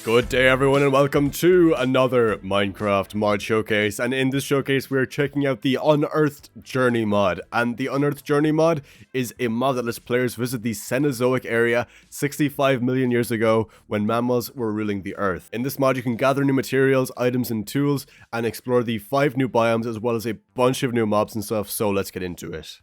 Good day everyone and welcome to another Minecraft mod showcase, and in this showcase we're checking out the Unearthed Journey Mod. And the Unearthed Journey Mod is a mod that lets players visit the Cenozoic Era 65 million years ago when mammals were ruling the earth. In this mod you can gather new materials, items and tools and explore the 5 new biomes as well as a bunch of new mobs and stuff, so let's get into it.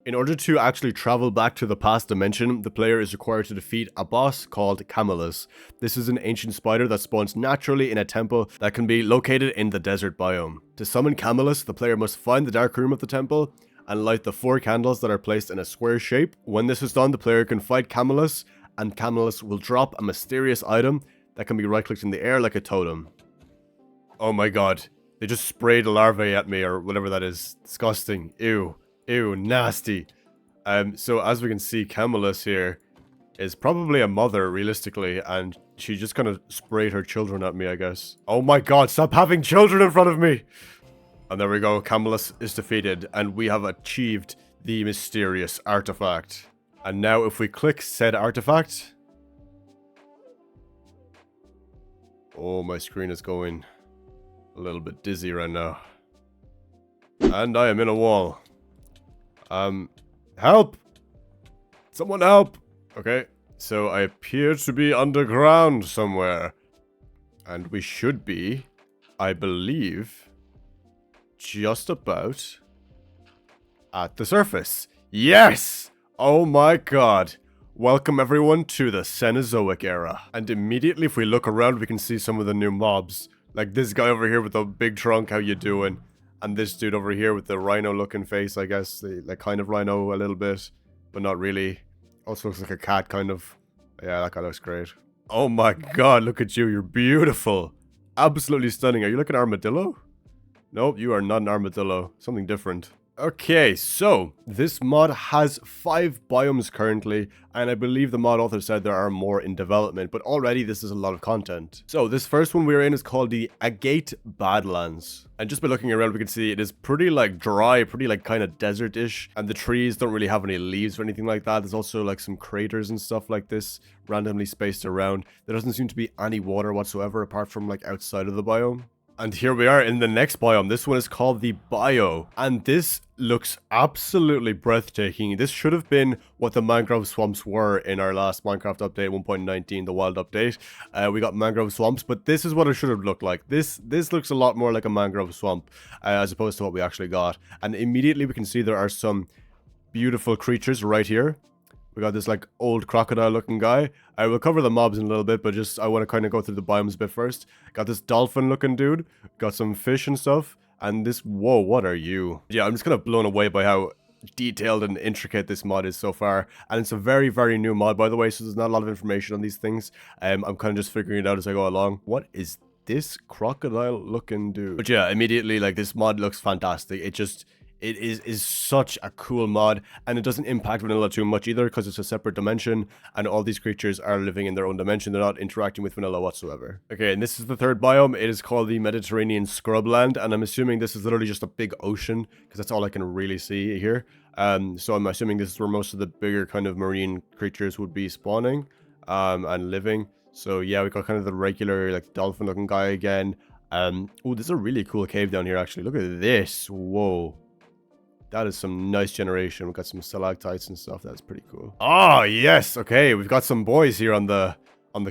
In order to actually travel back to the past dimension, the player is required to defeat a boss called Camelus. This is an ancient spider that spawns naturally in a temple that can be located in the desert biome. To summon Camelus, the player must find the dark room of the temple and light the 4 candles that are placed in a square shape. When this is done, the player can fight Camelus, and Camelus will drop a mysterious item that can be right-clicked in the air like a totem. Oh my god, they just sprayed a larvae at me or whatever that is. Disgusting. Ew. Ew, nasty. So as we can see, Camelus here is probably a mother, realistically, and she just kind of sprayed her children at me, I guess. Oh my god, stop having children in front of me! And there we go, Camelus is defeated, and we have achieved the mysterious artifact. And now if we click said artifact... Oh, my screen is going a little bit dizzy right now. And I am in a wall. Help! Someone help! Okay, so I appear to be underground somewhere. And we should be, I believe, just about at the surface. Yes! Oh my god. Welcome everyone to the Cenozoic Era. And immediately if we look around we can see some of the new mobs. Like this guy over here with the big trunk, how you doing? And this dude over here with the rhino-looking face, I guess. Like kind of rhino a little bit, but not really. Also looks like a cat, kind of. Yeah, that guy looks great. Oh my god, look at you. You're beautiful. Absolutely stunning. Are you like an armadillo? Nope, you are not an armadillo. Something different. Okay, so this mod has 5 biomes currently, and I believe the mod author said there are more in development, but already this is a lot of content. So this first one we're in is called the Agate Badlands. And just by looking around we can see it is pretty like dry, pretty like kind of desert-ish, and the trees don't really have any leaves or anything like that. There's also like some craters and stuff like this randomly spaced around. There doesn't seem to be any water whatsoever apart from like outside of the biome. And here we are in the next biome. This one is called the Bio. And this looks absolutely breathtaking. This should have been what the mangrove swamps were in our last Minecraft update 1.19, the wild update. We got mangrove swamps, but this is what it should have looked like. This looks a lot more like a mangrove swamp as opposed to what we actually got. And immediately we can see there are some beautiful creatures right here. We got this like old crocodile looking guy. I will cover the mobs in a little bit, but just I want to kind of go through the biomes a bit first. Got this dolphin looking dude. Got some fish and stuff. And this, whoa, what are you? Yeah, I'm just kind of blown away by how detailed and intricate this mod is so far. And it's a very, very new mod, by the way, so there's not a lot of information on these things. I'm kind of just figuring it out as I go along. What is this crocodile looking dude? But yeah, immediately, like, this mod looks fantastic. It is such a cool mod, and it doesn't impact vanilla too much either because it's a separate dimension and all these creatures are living in their own dimension. They're not interacting with vanilla whatsoever. Okay, and this is the third biome. It is called the Mediterranean Scrubland, and I'm assuming this is literally just a big ocean because that's all I can really see here. So I'm assuming this is where most of the bigger kind of marine creatures would be spawning and living. So yeah, we got kind of the regular like dolphin looking guy again. Oh, this is a really cool cave down here actually. Look at this. Whoa. That is some nice generation. We've got some stalactites and stuff. That's pretty cool. Oh, yes. Okay, we've got some boys here on the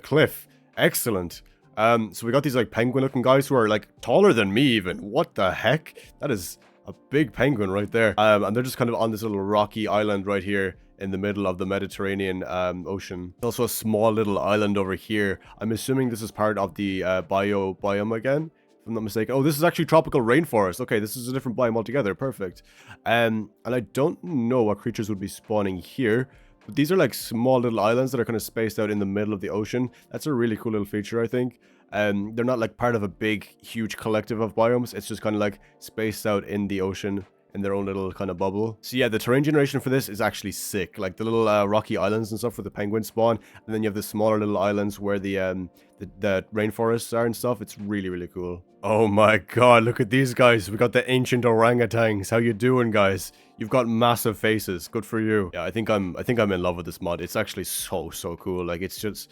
cliff. Excellent. So we got these like penguin-looking guys who are like taller than me even. What the heck? That is a big penguin right there. And they're just kind of on this little rocky island right here in the middle of the Mediterranean Ocean. There's also a small little island over here. I'm assuming this is part of the biome again. I'm not mistaken. Oh, this is actually tropical rainforest. Okay, this is a different biome altogether. Perfect. And I don't know what creatures would be spawning here, but these are like small little islands that are kind of spaced out in the middle of the ocean. That's a really cool little feature, I think. They're not like part of a big, huge collective of biomes. It's just kind of like spaced out in the ocean in their own little kind of bubble. So yeah, the terrain generation for this is actually sick. Like the little rocky islands and stuff where the penguins spawn, and then you have the smaller little islands where the rainforests are and stuff. It's really, really cool. Oh my god, look at these guys. We got the ancient orangutans. How you doing, guys? You've got massive faces. Good for you. Yeah, I think I'm in love with this mod. It's actually so cool. Like it's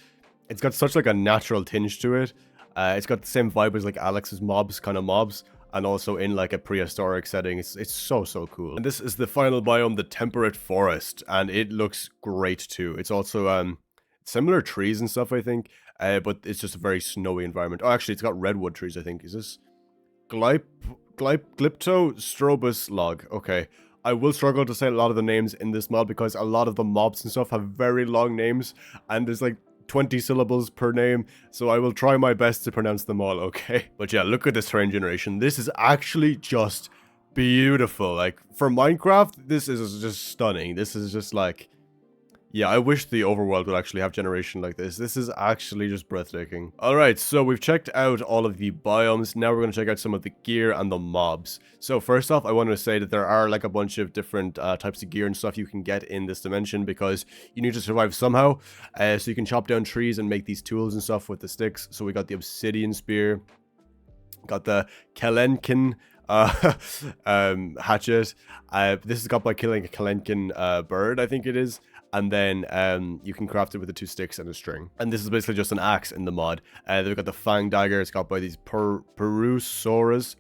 got such like a natural tinge to it. It's got the same vibe as like Alex's mobs, and also in like a prehistoric setting. It's so cool. And this is the final biome, the temperate forest, and it looks great too. It's also similar trees and stuff, I think, but it's just a very snowy environment. Oh, actually, it's got redwood trees, I think. Is this Glyptostrobus log? Okay. I will struggle to say a lot of the names in this mod because a lot of the mobs and stuff have very long names, and there's like 20 syllables per name, so I will try my best to pronounce them all, okay? But yeah, look at this terrain generation. This is actually just beautiful. Like, for Minecraft, this is just stunning. This is just like... Yeah, I wish the overworld would actually have generation like this. This is actually just breathtaking. Alright, so we've checked out all of the biomes. Now we're going to check out some of the gear and the mobs. So first off, I want to say that there are like a bunch of different types of gear and stuff you can get in this dimension because you need to survive somehow. So you can chop down trees and make these tools and stuff with the sticks. So we got the obsidian spear, got the Kelenkin hatchet. This is got by killing a Kelenkin bird, I think it is. And then you can craft it with the 2 sticks and a string. And this is basically just an axe in the mod. Then we've got the fang dagger. It's got by these Purusaurus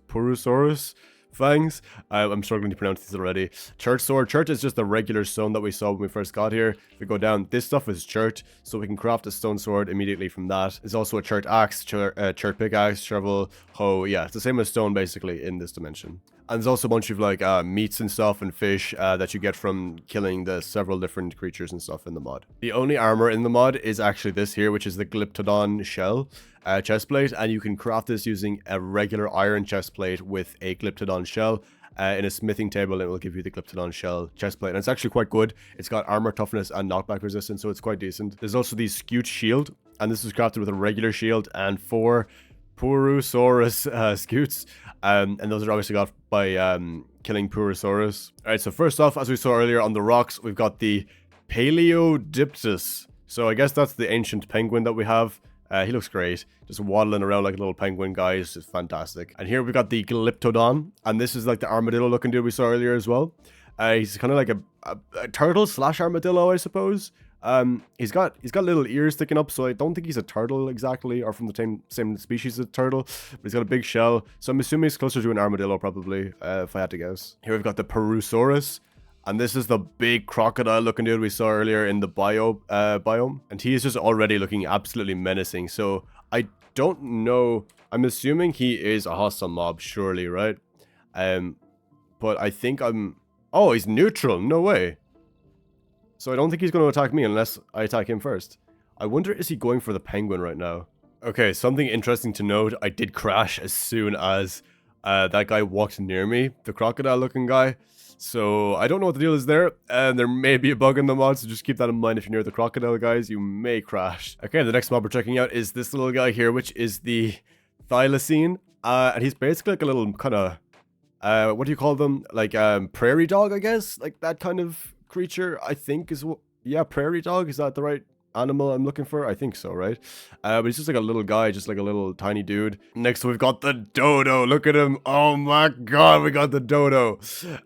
fangs. I'm struggling to pronounce these already. Chert sword. Chert is just the regular stone that we saw when we first got here. If we go down, this stuff is chert, so we can craft a stone sword immediately from that. There's also a chert axe, chert pickaxe, shovel, hoe. Yeah, it's the same as stone basically in this dimension. And there's also a bunch of like meats and stuff and fish that you get from killing the several different creatures and stuff in the mod. The only armor in the mod is actually this here, which is the Glyptodon shell chestplate, and you can craft this using a regular iron chestplate with a Glyptodon shell. In a smithing table, it will give you the Glyptodon shell chestplate, and it's actually quite good. It's got armor toughness and knockback resistance, so it's quite decent. There's also the Scute shield, and this is crafted with a regular shield and 4 Purusaurus scutes, and those are obviously got by killing Purusaurus. Alright, so first off, as we saw earlier on the rocks, we've got the Paleodiptus. So I guess that's the ancient penguin that we have. He looks great, just waddling around like a little penguin guy. It's just fantastic. And here we've got the Glyptodon, and this is like the armadillo looking dude we saw earlier as well. He's kind of like a turtle slash armadillo, I suppose. He's got little ears sticking up, so I don't think he's a turtle exactly, or from the same species as a turtle, but he's got a big shell, so I'm assuming he's closer to an armadillo probably, if I had to guess. Here we've got the Purusaurus, and this is the big crocodile looking dude we saw earlier in the biome, and he is just already looking absolutely menacing, so I don't know, I'm assuming he is a hostile mob, surely, right? But I think oh, he's neutral, no way. So I don't think he's going to attack me unless I attack him first. I wonder, is he going for the penguin right now? Okay, something interesting to note. I did crash as soon as that guy walked near me. The crocodile looking guy. So I don't know what the deal is there. And there may be a bug in the mod, so just keep that in mind. If you're near the crocodile guys, you may crash. Okay, the next mob we're checking out is this little guy here, which is the Thylacine. And he's basically like a little kind of, what do you call them? Like prairie dog, I guess? Like that kind of creature, I think is what, yeah, prairie dog, is that the right animal I'm looking for? I think so, right? But he's just like a little guy, just like a little tiny dude. Next we've got the dodo. Look at him. Oh my god, we got the dodo.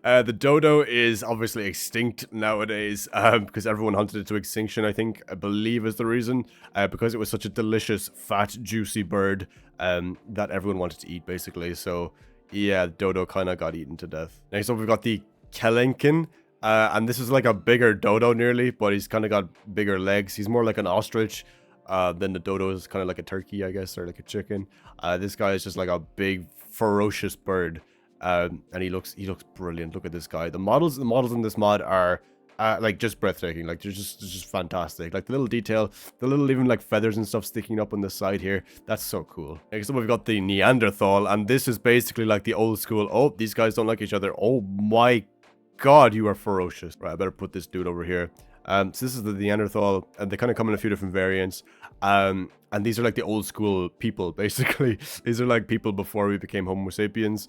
The dodo is obviously extinct nowadays because everyone hunted it to extinction, I believe is the reason, because it was such a delicious fat juicy bird that everyone wanted to eat basically. So yeah, dodo kind of got eaten to death. Next up we've got the Kelenkin. And this is like a bigger dodo nearly, but he's kind of got bigger legs. He's more like an ostrich. Then the dodo is kind of like a turkey, I guess, or like a chicken. This guy is just like a big, ferocious bird. And he looks brilliant. Look at this guy. The models in this mod are like just breathtaking. Like they're just fantastic. Like the little detail, the little even like feathers and stuff sticking up on the side here. That's so cool. Next up we've got the Neanderthal, and this is basically like the old school. Oh, these guys don't like each other. Oh my god, you are ferocious. Right, I better put this dude over here. So this is the Neanderthal, and they kind of come in a few different variants. And these are like the old school people, basically. These are like people before we became Homo sapiens.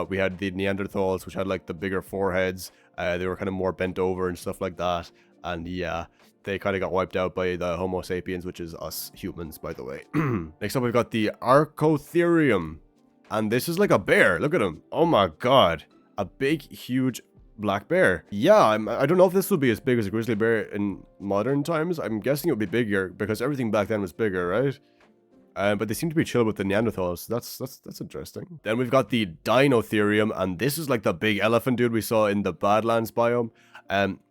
We had the Neanderthals, which had like the bigger foreheads. They were kind of more bent over and stuff like that. And yeah, they kind of got wiped out by the Homo sapiens, which is us humans, by the way. Next up, we've got the Archotherium. And this is like a bear. Look at him. Oh my god. A big, huge black bear. Yeah, I don't know if this will be as big as a grizzly bear in modern times. I'm guessing it would be bigger because everything back then was bigger, right? But they seem to be chill with the Neanderthals. That's interesting. Then we've got the Dinotherium, and this is like the big elephant dude we saw in the Badlands biome.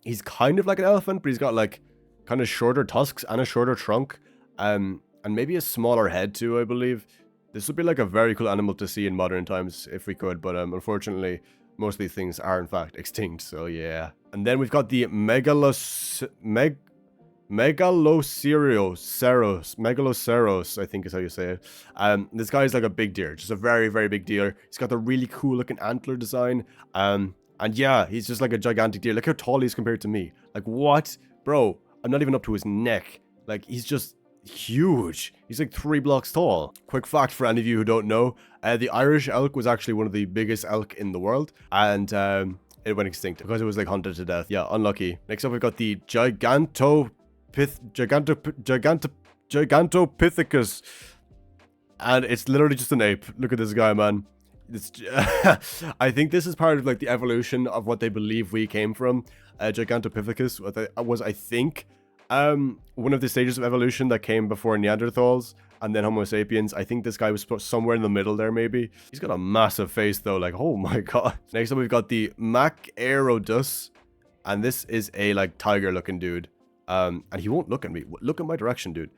He's kind of like an elephant, but he's got like kind of shorter tusks and a shorter trunk. And maybe a smaller head too, I believe. This would be like a very cool animal to see in modern times if we could, but unfortunately, most of these things are in fact extinct, so yeah. And then we've got the Megaloceros, I think is how you say it. This guy is like a big deer, just a very, very big deer. He's got the really cool looking antler design. And yeah, he's just like a gigantic deer. Look how tall he is compared to me. Like, what? Bro, I'm not even up to his neck. Like, he's just huge. He's like 3 blocks tall. Quick fact for any of you who don't know, the Irish elk was actually one of the biggest elk in the world, and it went extinct because it was like hunted to death. Yeah, unlucky. Next up, we've got the Gigantopithecus, and it's literally just an ape. Look at this guy, man. It's I think this is part of like the evolution of what they believe we came from. Gigantopithecus was, I think, one of the stages of evolution that came before Neanderthals and then Homo sapiens. I think this guy was somewhere in the middle there, maybe. He's got a massive face, though. Like, oh my god. Next up, we've got the Macarodus, and this is a like tiger-looking dude. And he won't look at me. Look in my direction, dude.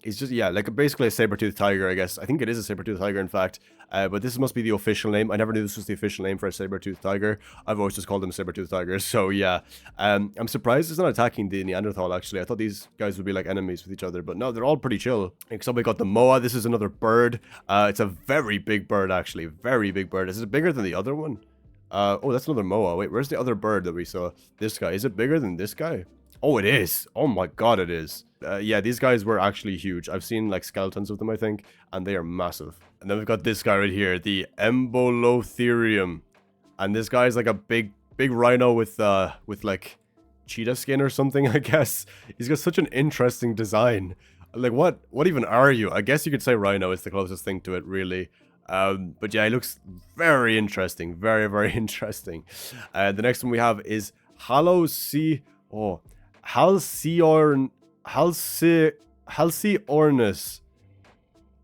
He's just, yeah, like basically a saber-toothed tiger, I guess. I think it is a saber-toothed tiger, in fact. But this must be the official name. I never knew this was the official name for a saber-toothed tiger. I've always just called them saber-toothed tigers. So, yeah. I'm surprised it's not attacking the Neanderthal, actually. I thought these guys would be like enemies with each other. But no, they're all pretty chill. Next up, we got the Moa. This is another bird. It's a very big bird, actually. Very big bird. Is it bigger than the other one? Oh, that's another Moa. Wait, where's the other bird that we saw? This guy. Is it bigger than this guy? Oh, it is. Oh my god, it is. Yeah, these guys were actually huge. I've seen like skeletons of them, I think, and they are massive. And then we've got this guy right here, the Embolotherium. And this guy is like a big rhino with like cheetah skin or something, I guess. He's got such an interesting design. Like, what even are you? I guess you could say rhino is the closest thing to it, really. But yeah, he looks very interesting. Very, very interesting. The next one we have is Halcyornis.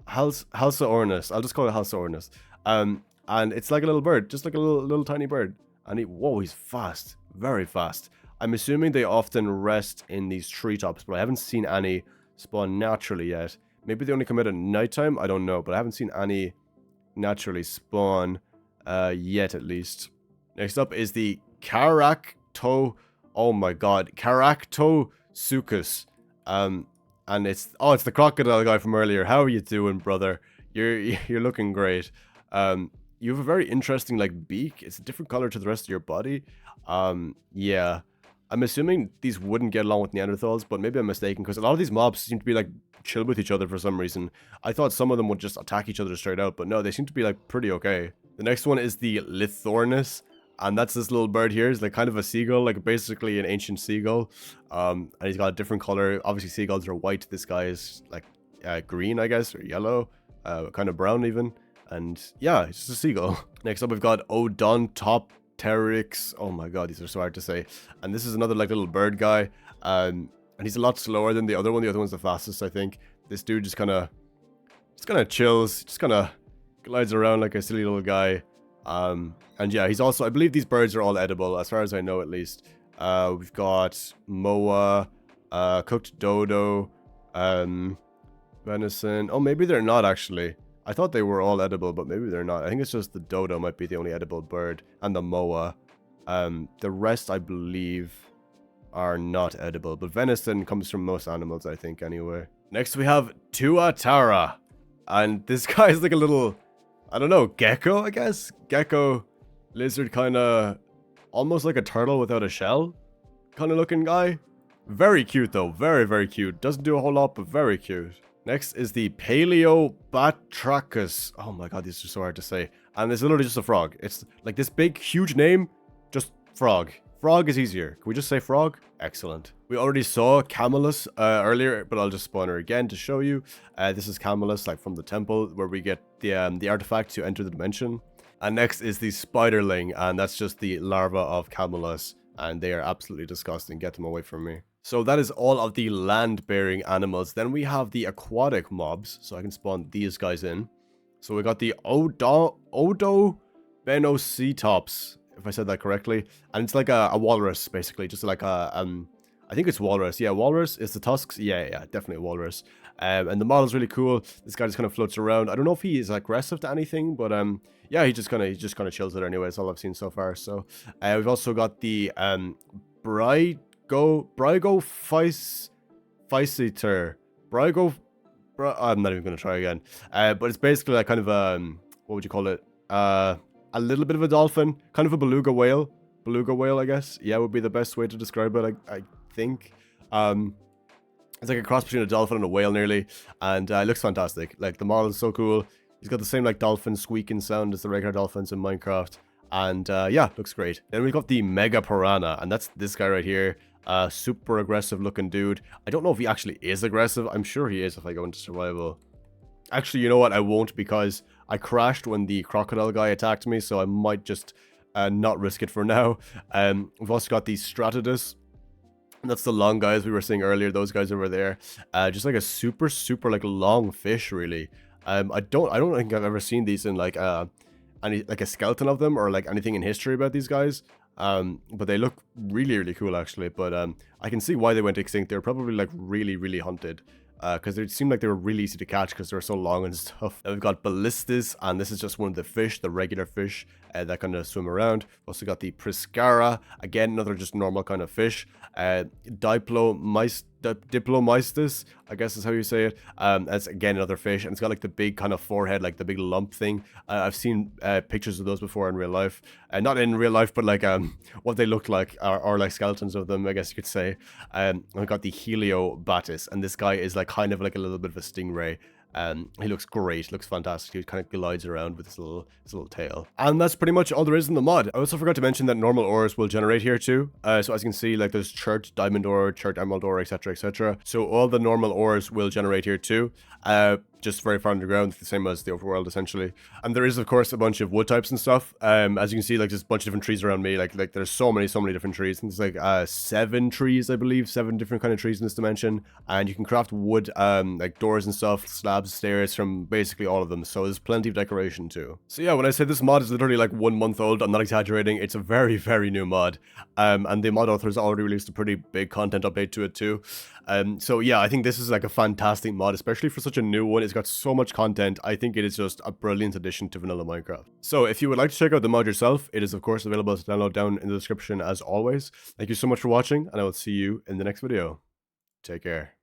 I'll just call it Halcyornis. And it's like a little bird, just like a little tiny bird. And whoa, he's fast, very fast. I'm assuming they often rest in these treetops, but I haven't seen any spawn naturally yet. Maybe they only come out at nighttime, I don't know, but I haven't seen any naturally spawn yet, at least. Next up is the oh my god, Caractoceuchus. And it's the crocodile guy from earlier. How are you doing, brother? You're looking great. You have a very interesting like beak. It's a different color to the rest of your body. Yeah. I'm assuming these wouldn't get along with Neanderthals, but maybe I'm mistaken because a lot of these mobs seem to be like chill with each other for some reason. I thought some of them would just attack each other straight out, but no, they seem to be like pretty okay. The next one is the Lithornis. And that's this little bird here. It's like kind of a seagull, like basically an ancient seagull. And he's got a different color. Obviously, seagulls are white. This guy is like green, I guess, or yellow, kind of brown even. And yeah, it's just a seagull. Next up, we've got Odontopteryx. Oh my god, these are so hard to say. And this is another like little bird guy. And he's a lot slower than the other one. The other one's the fastest, I think. This dude just kind of chills, just kind of glides around like a silly little guy. And yeah, he's also, I believe these birds are all edible, as far as I know at least. We've got moa, cooked dodo, venison. Oh, maybe they're not actually. I thought they were all edible, but maybe they're not. I think it's just the dodo might be the only edible bird, and the moa. The rest, I believe, are not edible, but venison comes from most animals, I think, anyway. Next, we have Tuatara, and this guy is like a little, I don't know, gecko, I guess? Gecko, lizard, kind of, almost like a turtle without a shell kind of looking guy. Very cute, though. Very, very cute. Doesn't do a whole lot, but very cute. Next is the Paleobatrachus. Oh my god, these are so hard to say. And it's literally just a frog. It's like this big, huge name, just frog. Frog is easier. Can we just say frog? Excellent. We already saw Camelus earlier, but I'll just spawn her again to show you. This is Camelus, like from the temple, where we get the artifact to enter the dimension. And next is the Spiderling, and that's just the larva of Camelus. And they are absolutely disgusting. Get them away from me. So that is all of the land-bearing animals. Then we have the aquatic mobs. So I can spawn these guys in. So we got the Odobenocetops, if I said that correctly. And it's like a walrus, basically. Just like a, I think it's walrus. Yeah, walrus is the tusks. Yeah, definitely walrus. And the model's really cool. This guy just kind of floats around. I don't know if he is aggressive to anything, but yeah, he just kind of chills there anyway. That's all I've seen so far. So we've also got the Brygophyseter. I'm not even going to try again. But it's basically like kind of what would you call it? A little bit of a dolphin, kind of a beluga whale. Beluga whale, I guess. Yeah, would be the best way to describe it, I think. It's like a cross between a dolphin and a whale nearly, and it looks fantastic. Like, the model is so cool. He's got the same like dolphin squeaking sound as the regular dolphins in Minecraft. And yeah, looks great. Then we've got the Mega Piranha, and that's this guy right here. Super aggressive looking dude. I don't know if he actually is aggressive. I'm sure he is if I go into survival. Actually, you know what? I won't, because I crashed when the crocodile guy attacked me, so I might just not risk it for now. We've also got the Stratodus. And that's the long guys we were seeing earlier. Those guys over there. Just like a super like long fish, really. I don't think I've ever seen these in like a skeleton of them or like anything in history about these guys. But they look really cool actually. But I can see why they went extinct. They're probably like really hunted. Because they seemed like they were really easy to catch because they were so long and stuff. Now we've got Ballistus, and this is just one of the fish, the regular fish that kind of swim around. We've also got the Priscara, again, another just normal kind of fish. Diplomystus, I guess is how you say it. That's again another fish, and it's got like the big kind of forehead, like the big lump thing. I've seen pictures of those before in real life. Not in real life, but like what they look like, or like skeletons of them, I guess you could say. We've got the Heliobatus, and this guy is like kind of like a little bit of a stingray. He looks great, looks fantastic. He kind of glides around with his little tail. And that's pretty much all there is in the mod. I also forgot to mention that normal ores will generate here too. So as you can see, like there's chert diamond ore, chert emerald ore, etc. So all the normal ores will generate here too. Just very far underground, the same as the overworld essentially. And there is of course a bunch of wood types and stuff. As you can see, like there's a bunch of different trees around me. Like there's so many different trees. And there's like 7 trees, I believe, 7 different kind of trees in this dimension. And you can craft wood, like doors and stuff, slabs, stairs from basically all of them. So there's plenty of decoration too. So yeah, when I say this mod is literally like 1 month old, I'm not exaggerating. It's a very new mod. And the mod authors already released a pretty big content update to it too. So yeah, I think this is like a fantastic mod, especially for such a new one. It's got so much content. I think it is just a brilliant addition to vanilla Minecraft. So if you would like to check out the mod yourself, it is of course available to download down in the description as always. Thank you so much for watching, and I will see you in the next video. Take care.